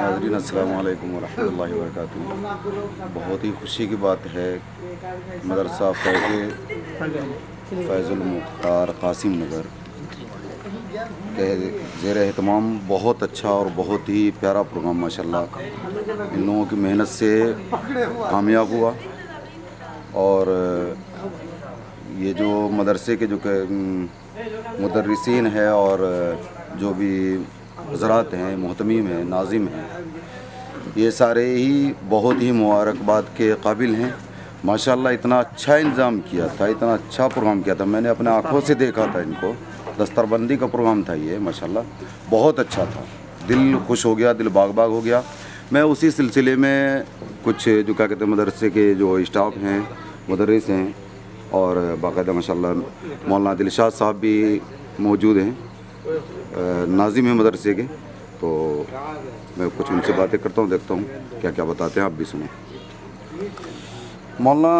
नाज़रीन अस्सलाम वालेकुम वरहमतुल्लाहि वबरकातुहू। बहुत ही खुशी की बात है, मदरसा फैज़ुल मुख्तार कासिम नगर के ज़ेर एहतमाम बहुत अच्छा और बहुत ही प्यारा प्रोग्राम माशाल्लाह इन लोगों की मेहनत से कामयाब हुआ। और ये जो मदरसे के जो मुदर्रिसीन है और जो भी हज़रात हैं, मोहतमीम हैं, नाज़िम हैं, ये सारे ही बहुत ही मुबारकबाद के काबिल हैं। माशाल्लाह इतना अच्छा इंतज़ाम किया था, इतना अच्छा प्रोग्राम किया था, मैंने अपने आँखों से देखा था इनको। दस्तरबंदी का प्रोग्राम था ये, माशाल्लाह बहुत अच्छा था, दिल खुश हो गया, दिल बाग बाग हो गया। मैं उसी सिलसिले में कुछ जो क्या कहते हैं मदरसे के जो स्टाफ हैं, मुदर्रिस हैं और बाकायदा माशाल्लाह मौलाना दिलशाद साहब भी मौजूद हैं, नाज़िम हैं मदरसे के, तो मैं कुछ उनसे बातें करता हूँ, देखता हूँ क्या क्या बताते हैं, आप भी सुनो। मौलाना,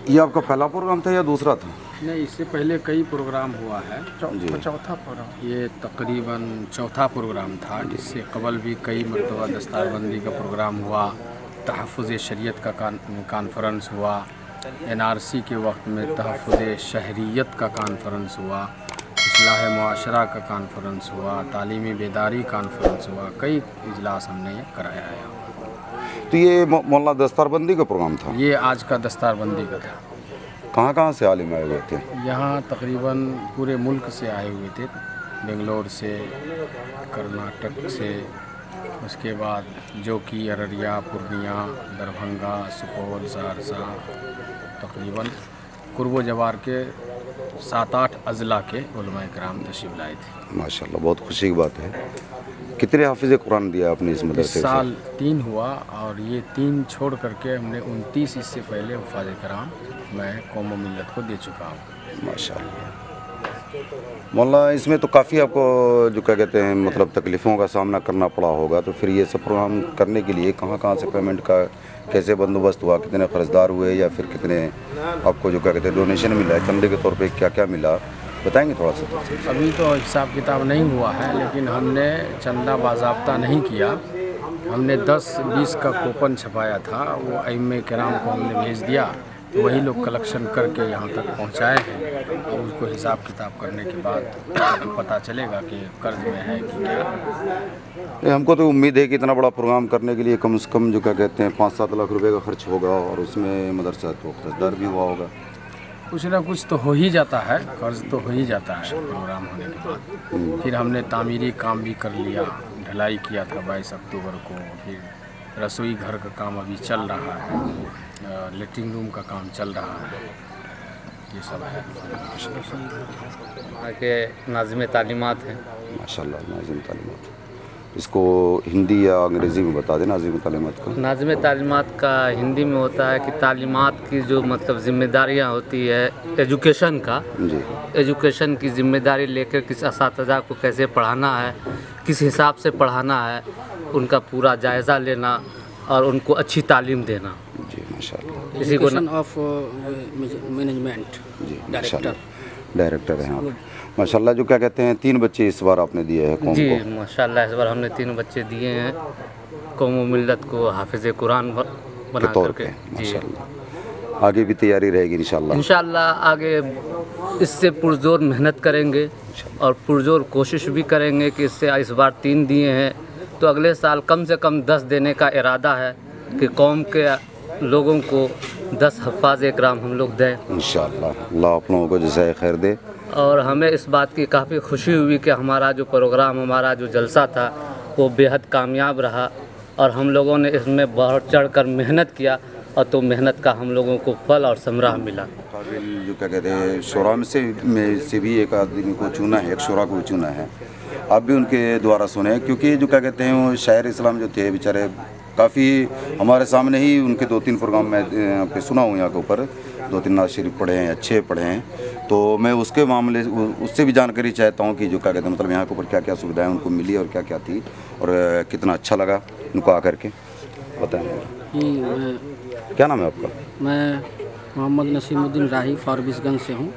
ये आपका पहला प्रोग्राम था या दूसरा था? नहीं, इससे पहले कई प्रोग्राम हुआ है। चौथा प्रोग्राम, ये तकरीबन चौथा प्रोग्राम था। इससे कबल भी कई मरतबा दस्तारबंदी का प्रोग्राम हुआ, तहफ़्फ़ुज़ शरीयत का कॉन्फ्रेंस हुआ, NRC के वक्त में तहफ़्फ़ुज़ शहरियत का कॉन्फ्रेंस हुआ, इस्लाह मुआशरा का कॉन्फ्रेंस हुआ, तालीमी बेदारी कॉन्फ्रेंस हुआ, कई इजलास हमने कराया है। तो ये मौलाना दस्तारबंदी का प्रोग्राम था? ये आज का दस्तारबंदी का था। कहाँ कहाँ से आलिम आए हुए थे? यहाँ तकरीबन पूरे मुल्क से आए हुए थे, बेंगलोर से, कर्नाटक से, उसके बाद जो कि अररिया, पूर्णिया, दरभंगा, सुपौल, सहरसा, तकरीबन कुर्ब जवार के 7-8 अज़ला के उलमाए किराम तशरीफ़ लाए थे। माशाल्लाह, बहुत खुशी की बात है। कितने हाफिज़ कुरान दिया आपने इस मदरसे? इस साल 3 हुआ, और ये 3 छोड़ करके हमने 29 इससे पहले हुफ़ाज़ किराम मैं कौम व मिल्लत को दे चुका हूँ। माशाल्लाह। मौलाना, इसमें तो काफ़ी आपको जो क्या कहते हैं मतलब तकलीफ़ों का सामना करना पड़ा होगा, तो फिर ये सब प्रोग्राम करने के लिए कहाँ कहाँ से पेमेंट का कैसे बंदोबस्त हुआ, कितने कर्जदार हुए या फिर कितने आपको जो क्या कहते हैं डोनेशन मिला है, चंदे के तौर पे क्या क्या मिला, बताएंगे थोड़ा सा? अभी तो हिसाब किताब नहीं हुआ है, लेकिन हमने चंदा बाज़ाब्ता नहीं किया। हमने 10-20 का कूपन छपाया था, वो अइम्मे किराम को हमने भेज दिया, तो वही लोग कलेक्शन करके यहाँ तक पहुँचाए हैं। और उसको हिसाब किताब करने के बाद पता चलेगा कि कर्ज में है कि क्या। हमको तो उम्मीद है कि इतना बड़ा प्रोग्राम करने के लिए कम से कम जो क्या कहते हैं 5-7 लाख रुपए का खर्च होगा, और उसमें मदरसा तो कर्जदार भी हुआ होगा। कुछ ना कुछ तो हो ही जाता है, कर्ज तो हो ही जाता है प्रोग्राम होने के बाद। फिर हमने तामीरी काम भी कर लिया, ढलाई किया था 22 अक्टूबर को। फिर रसोई घर का काम अभी चल रहा है, लेटरिन रूम का काम चल रहा है, ये सब है। आगे नाज़िम तालीमात हैं। माशाल्लाह, नाज़िम तालीमात। इसको हिंदी या अंग्रेज़ी में बता दें नाज़िम तालीमात का। नाज़िम तालीमात का हिंदी में होता है कि तालीमात की जो मतलब ज़िम्मेदारियाँ होती है एजुकेशन का, जी, एजुकेशन की ज़िम्मेदारी लेकर किस असातिज़ा को कैसे पढ़ाना है, किस हिसाब से पढ़ाना है, उनका पूरा जायज़ा लेना और उनको अच्छी तालीम देना। जी माशाल्लाह। इसी को ऑफ मैनेजमेंट जी माशाल्लाह, डायरेक्टर हैं आप। माशाल्लाह, जो क्या कहते हैं 3 बच्चे इस बार आपने दिए हैं कौम जी को? माशाल्लाह, इस बार हमने 3 बच्चे दिए हैं कौम व मिल्लत को हाफिज़ कुरान बना करके। माशाल्लाह, आगे भी तैयारी रहेगी इंशाल्लाह। इंशाल्लाह आगे इससे पुरजोर मेहनत करेंगे और पुरजोर कोशिश भी करेंगे कि इससे इस बार 3 दिए हैं तो अगले साल कम से कम 10 देने का इरादा है कि कौम के लोगों को 10 हफ़ाज़ इकराम हम लोग दें इंशाल्लाह। अल्लाह आप लोगों को जज़ाए खैर दे। और हमें इस बात की काफ़ी खुशी हुई कि हमारा जो प्रोग्राम, हमारा जो जलसा था वो बेहद कामयाब रहा, और हम लोगों ने इसमें बहुत चढ़कर मेहनत किया, और तो मेहनत का हम लोगों को फल और समराह मिला। काबिल जो क्या कहते हैं शोरा में से भी एक आदमी को चुना है, एक शोरा को चुना है, आप भी उनके द्वारा सुने, क्योंकि जो क्या कहते हैं वो शायर इस्लाम जो थे बेचारे काफ़ी हमारे सामने ही उनके 2-3 प्रोग्राम मैं आपके सुना हूँ, यहाँ के ऊपर 2-3 नाज़ शरीफ पढ़े हैं, अच्छे पढ़े हैं, तो मैं उसके मामले उससे भी जानकारी चाहता हूँ कि जो क्या कहते हैं मतलब यहाँ के ऊपर क्या क्या सुविधाएं उनको मिली और क्या क्या थी और कितना अच्छा लगा उनको आकर के, बताएं। क्या नाम है आपका? मैं मोहम्मद नसीमुद्दीन राही फारबिसगंज से हूँ,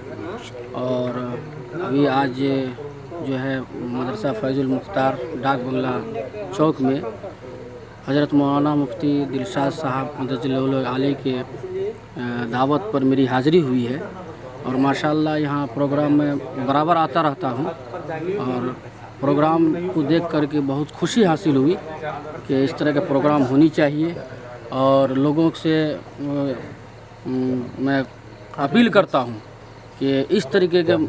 और अभी आज जो है मदरसा फैज़ुल मुख्तार डाक बंगला चौक में हज़रत मौलाना मुफ्ती दिलशाद साहब मदद आली के दावत पर मेरी हाज़िरी हुई है और माशाल्लाह यहाँ प्रोग्राम में बराबर आता रहता हूँ और प्रोग्राम को देख कर के बहुत खुशी हासिल हुई कि इस तरह के प्रोग्राम होनी चाहिए और लोगों से मैं अपील करता हूँ कि इस तरीके के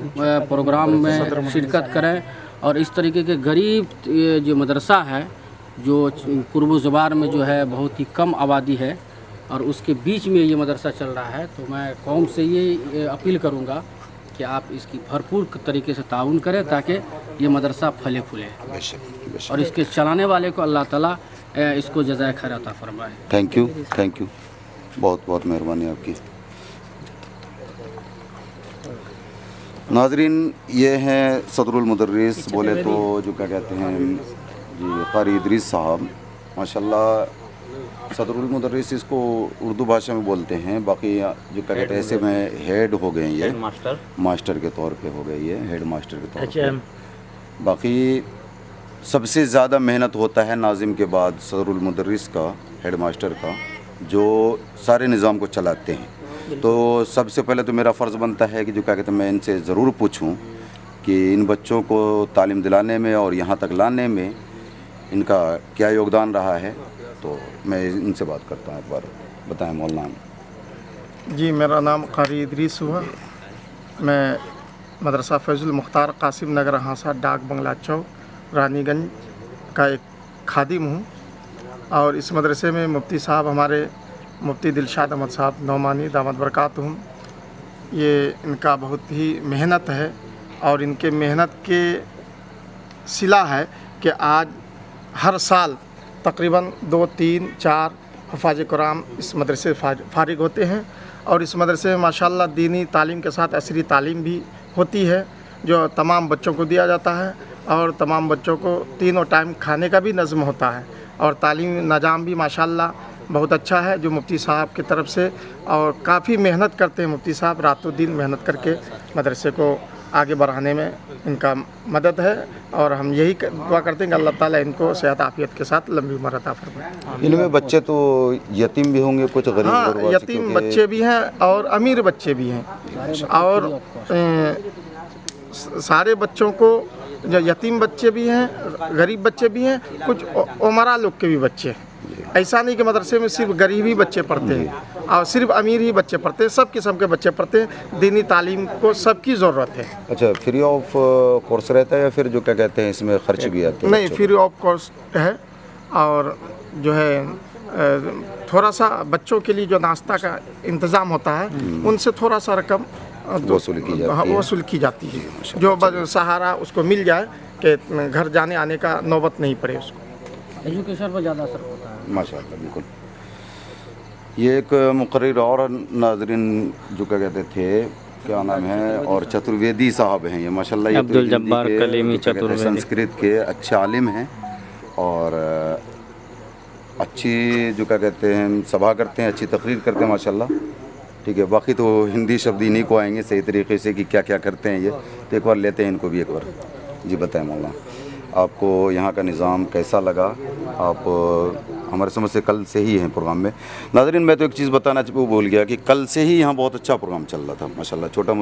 प्रोग्राम में शिरकत करें और इस तरीके के गरीब जो मदरसा है जो कुर्ब ज़बार में जो है बहुत ही कम आबादी है और उसके बीच में ये मदरसा चल रहा है, तो मैं कौम से ये अपील करूँगा कि आप इसकी भरपूर तरीके से ताउन करें ताकि ये मदरसा फले फूले और इसके चलाने वाले को अल्लाह ताला इसको जज़ाए खैर अता फरमाए। थैंक यू, बहुत बहुत मेहरबानी आपकी। नाजरीन, ये हैं सदरुल मुदर्रिस बोले तो जो क्या कहते हैं जी कारी इदरीस साहब, माशाल्लाह सदरुल मुदर्रिस इसको उर्दू भाषा में बोलते हैं, बाकी जो क्या कहते हैं ऐसे में हेड हो गए ये मास्टर के तौर पे हो गए, ये हेड मास्टर के तौर पे। बाकी सबसे ज़्यादा मेहनत होता है नाजिम के बाद सदरुल मुदर्रिस का, हेड मास्टर का, जो सारे निज़ाम को चलाते हैं। तो सबसे पहले तो मेरा फ़र्ज़ बनता है कि जो क्या कहते हैं मैं इनसे ज़रूर पूछूं कि इन बच्चों को तालीम दिलाने में और यहाँ तक लाने में इनका क्या योगदान रहा है। तो मैं इनसे बात करता हूँ, एक बार बताएं मौलाना। जी, मेरा नाम कारी इदरीस हुआ। मैं मदरसा फैज़ुल मुख्तार कासिम नगर हांसा डाक बंगला चौक रानीगंज का एक खादिम हूँ और इस मदरसे में मुफ्ती साहब हमारे मुफ्ती दिलशाद अहमद साहब नौमानी दामद बरकातहुम, ये इनका बहुत ही मेहनत है और इनके मेहनत के सिला है कि आज हर साल तकरीबन 2, 3, 4 हफ़ाज़ कुरान इस मदरसे फारिग होते हैं और इस मदरसे में माशाल्लाह दीनी तालीम के साथ असरी तालीम भी होती है जो तमाम बच्चों को दिया जाता है और तमाम बच्चों को तीनों टाइम खाने का भी नज़म होता है और तालीम निज़ाम भी माशाल्लाह बहुत अच्छा है जो मुफ्ती साहब की तरफ से, और काफ़ी मेहनत करते हैं मुफ्ती साहब, रातों दिन मेहनत करके मदरसे को आगे बढ़ाने में इनका मदद है और हम यही दुआ करते हैं कि अल्लाह ताला इनको सेहत आफियत के साथ लंबी उम्र अता फरमाए। इनमें बच्चे तो यतीम भी होंगे, कुछ गरीब? हाँ, यतीम बच्चे भी हैं और अमीर बच्चे भी हैं और सारे बच्चों को जो यतीम बच्चे भी हैं, गरीब बच्चे भी हैं, कुछ उमरा लोग के भी बच्चे हैं। ऐसा नहीं कि मदरसे में सिर्फ गरीब ही बच्चे पढ़ते हैं और सिर्फ अमीर ही बच्चे पढ़ते हैं, सब किस्म के बच्चे पढ़ते हैं। दीनी तालीम को सबकी ज़रूरत है। अच्छा, फ्री ऑफ कोर्स रहता है या फिर जो क्या कहते हैं इसमें खर्च भी आते हैं? नहीं, फ्री ऑफ कोर्स है और जो है थोड़ा सा बच्चों के लिए जो नाश्ता का इंतज़ाम होता है उनसे थोड़ा सा रकम वसूल की जाती है जो सहारा उसको मिल जाए कि घर जाने आने का नौबत नहीं पड़े उसको। एजुकेशन पर ज़्यादा असर होता है माशाअल्लाह। बिल्कुल, ये एक मुकर्रिर और नाज़रीन जो क्या कहते थे, क्या नाम है, और चतुर्वेदी साहब हैं ये माशाअल्लाह, अब्दुल जब्बार कलीमी चतुर्वेदी, संस्कृत के अच्छे आलिम हैं और अच्छी जो क्या कहते हैं सभा करते हैं, अच्छी तकरीर करते हैं माशाअल्लाह। ठीक है, बाकी तो हिंदी शब्द इन्हीं को आएंगे सही तरीके से कि क्या क्या करते हैं ये, तो एक बार लेते हैं इनको भी एक बार। जी बताएं मौलाना, आपको यहाँ का निज़ाम कैसा लगा? आप हमारे समझ से कल से ही हैं प्रोग्राम में। नाज़रीन, मैं तो एक चीज़ बताना भूल गया कि कल से ही यहाँ बहुत अच्छा प्रोग्राम चल रहा था माशाल्लाह, छोटा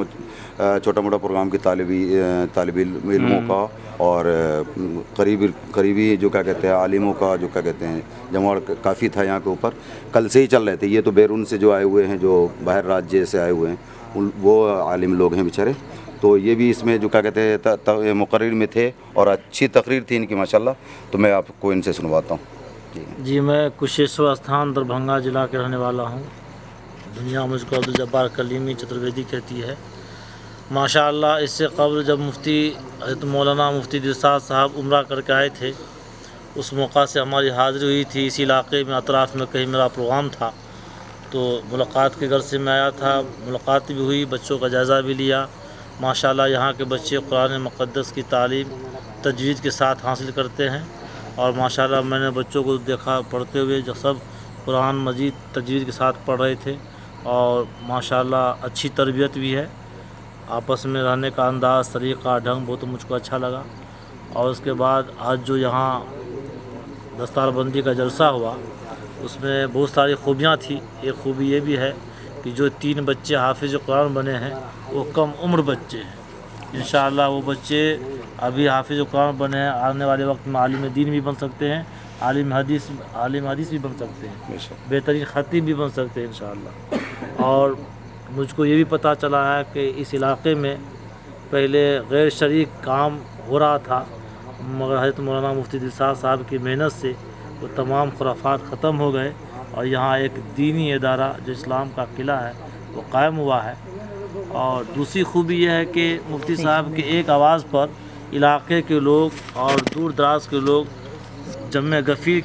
मोटा प्रोग्राम की तालिब इल्मों का और करीबी जो क्या कहते हैं आलिमों का जो क्या कहते हैं जमावड़ काफ़ी था यहाँ के ऊपर, कल से ही चल रहे थे। ये तो बैरून से जो आए हुए हैं, जो बाहर राज्य से आए हुए हैं, वो आलिम लोग हैं बेचारे, तो ये भी इसमें जो क्या कहते हैं मुकर्रिर में थे और अच्छी तकरीर थी इनकी माशाल्लाह। तो मैं आपको इनसे सुनवाता हूँ। जी, मैं कुशेश्वर स्थान दरभंगा ज़िला के रहने वाला हूँ। दुनिया मुझको अब्दुल जब्बार कलीमी चतुर्वेदी कहती है माशाअल्लाह। इससे कबल जब मुफ्ती मौलाना मुफ्ती दिलशाद साहब उम्रा करके आए थे, उस मौका से हमारी हाज़िरी हुई थी। इसी इलाके में अतराफ़ में कहीं मेरा प्रोग्राम था, तो मुलाकात के घर से मैं आया था, मुलाकात भी हुई, बच्चों का जायज़ा भी लिया। माशाल्लाह यहाँ के बच्चे कुरान मुक़द्दस की तालीम तजवीज़ के साथ हासिल करते हैं और माशाल्लाह मैंने बच्चों को देखा पढ़ते हुए, जो सब कुरान मजीद तजवीज़ के साथ पढ़ रहे थे और माशाल्लाह अच्छी तरबियत भी है। आपस में रहने का अंदाज़, तरीक़ा, ढंग बहुत मुझको अच्छा लगा। और उसके बाद आज जो यहाँ दस्तारबंदी का जलसा हुआ उसमें बहुत सारी खूबियाँ थी। एक खूबी ये भी है कि जो 3 बच्चे हाफिज़ कुरान बने हैं वो कम उम्र बच्चे हैं। इंशाअल्लाह वो बच्चे अभी हाफिज़ कुरान बने हैं, आने वाले वक्त में आलिम दीन भी बन सकते हैं, आलिम हदीस भी बन सकते हैं, बेहतरीन ख़तीब भी बन सकते हैं इंशाअल्लाह। और मुझको ये भी पता चला है कि इस इलाक़े में पहले गैर शरीक काम हो रहा था, मगर हज़रत मौलाना मुफ्ती दिलशाद साहब की मेहनत से वो तमाम खुराफात ख़त्म हो गए और यहाँ एक दीनी इदारा जो इस्लाम का किला है वो कायम हुआ है। और दूसरी खूबी यह है कि मुफ्ती साहब के एक आवाज़ पर इलाके के लोग और दूर दराज के लोग जम्मे गफ़ीर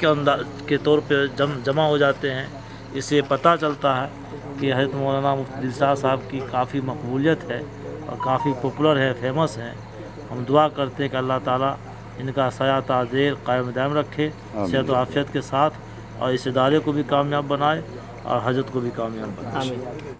के तौर पर जमा हो जाते हैं। इससे पता चलता है कि हज़रत मौलाना मुफ्ती दिलशाद साहब की काफ़ी मकबूलियत है और काफ़ी पॉपुलर है, फेमस हैं। हम दुआ करते हैं कि अल्लाह ताला इनका साया ताज़ेर कायम दायम रखे, सेहत और आफियत के साथ, और इस इदारे को भी कामयाब बनाए और हजरत को भी कामयाब बनाए।